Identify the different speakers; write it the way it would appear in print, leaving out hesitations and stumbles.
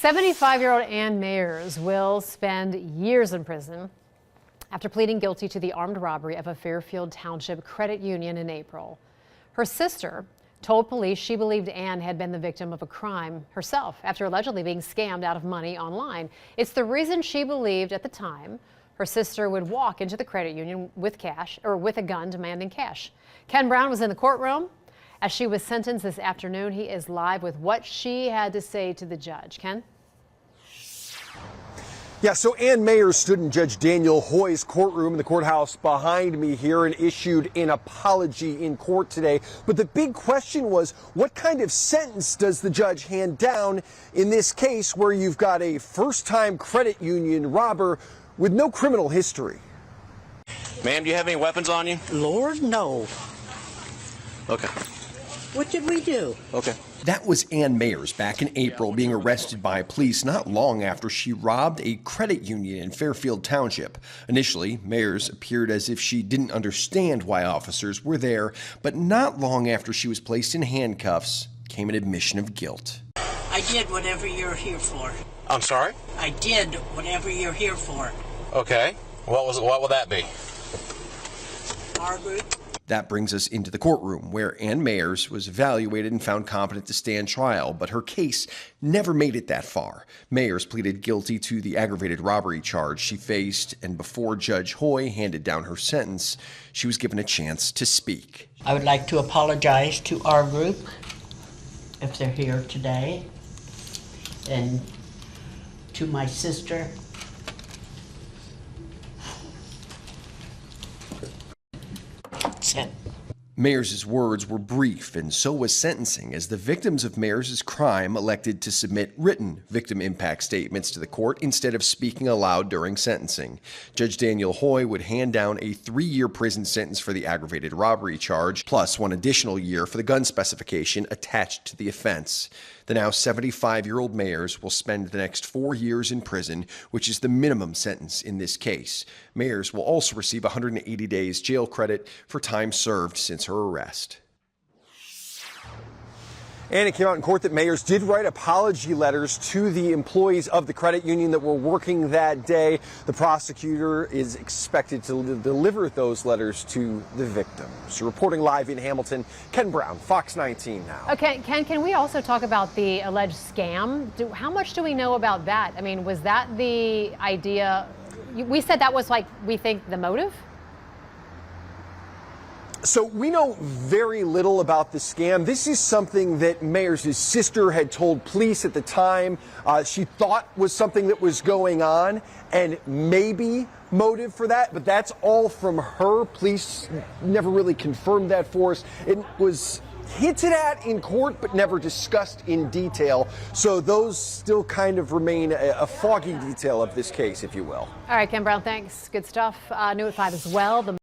Speaker 1: 75-year-old Ann Mayers will spend years in prison after pleading guilty to the armed robbery of a Fairfield Township credit union in April. Her sister told police she believed Ann had been the victim of a crime herself after allegedly being scammed out of money online. It's the reason she believed at the time her sister would walk into the credit union with cash or with a gun demanding cash. Ken Brown was in the courtroom as she was sentenced this afternoon. He is live with what she had to say to the judge. Ken?
Speaker 2: Yeah, so Ann Mayers stood in Judge Daniel Hoy's courtroom in the courthouse behind me here and issued an apology in court today. But the big question was, what kind of sentence does the judge hand down in this case where you've got a first-time credit union robber with no criminal history?
Speaker 3: Ma'am, do you have any weapons on you?
Speaker 4: Lord, no.
Speaker 3: Okay.
Speaker 4: What did we do?
Speaker 3: Okay.
Speaker 5: That was Ann Mayers back in April being arrested by police not long after she robbed a credit union in Fairfield Township. Initially, Mayers appeared as if she didn't understand why officers were there, but not long after she was placed in handcuffs came an admission of guilt.
Speaker 4: I did whatever you're here for.
Speaker 3: I'm sorry?
Speaker 4: I did whatever you're here for.
Speaker 3: Okay. What will that be?
Speaker 4: Our group.
Speaker 5: That brings us into the courtroom, where Ann Mayers was evaluated and found competent to stand trial, but her case never made it that far. Mayers pleaded guilty to the aggravated robbery charge she faced, and before Judge Hoy handed down her sentence, she was given a chance to speak.
Speaker 4: I would like to apologize to our group, if they're here today, and to my sister.
Speaker 5: Mayers' words were brief, and so was sentencing, as the victims of Mayers' crime elected to submit written victim impact statements to the court instead of speaking aloud during sentencing. Judge Daniel Hoy would hand down a 3-year prison sentence for the aggravated robbery charge, plus 1 additional year for the gun specification attached to the offense. The now 75-year-old Mayers will spend the next 4 years in prison, which is the minimum sentence in this case. Mayers will also receive 180 days jail credit for time served since her arrest.
Speaker 2: And it came out in court that Mayers did write apology letters to the employees of the credit union that were working that day. The prosecutor is expected to deliver those letters to the victims. Reporting live in Hamilton, Ken Brown, Fox 19 now.
Speaker 1: Okay, Ken, can we also talk about the alleged scam? How much do we know about that? I mean, was that the idea? We said that was, like, we think, the motive?
Speaker 2: So we know very little about the scam. This is something that Mayers' sister had told police at the time she thought was something that was going on, and maybe motive for that, but that's all from her. Police never really confirmed that for us. It was hinted at in court, but never discussed in detail. So those still kind of remain a foggy detail of this case, if you will.
Speaker 1: All right, Ken Brown, thanks. Good stuff. New at 5 as well.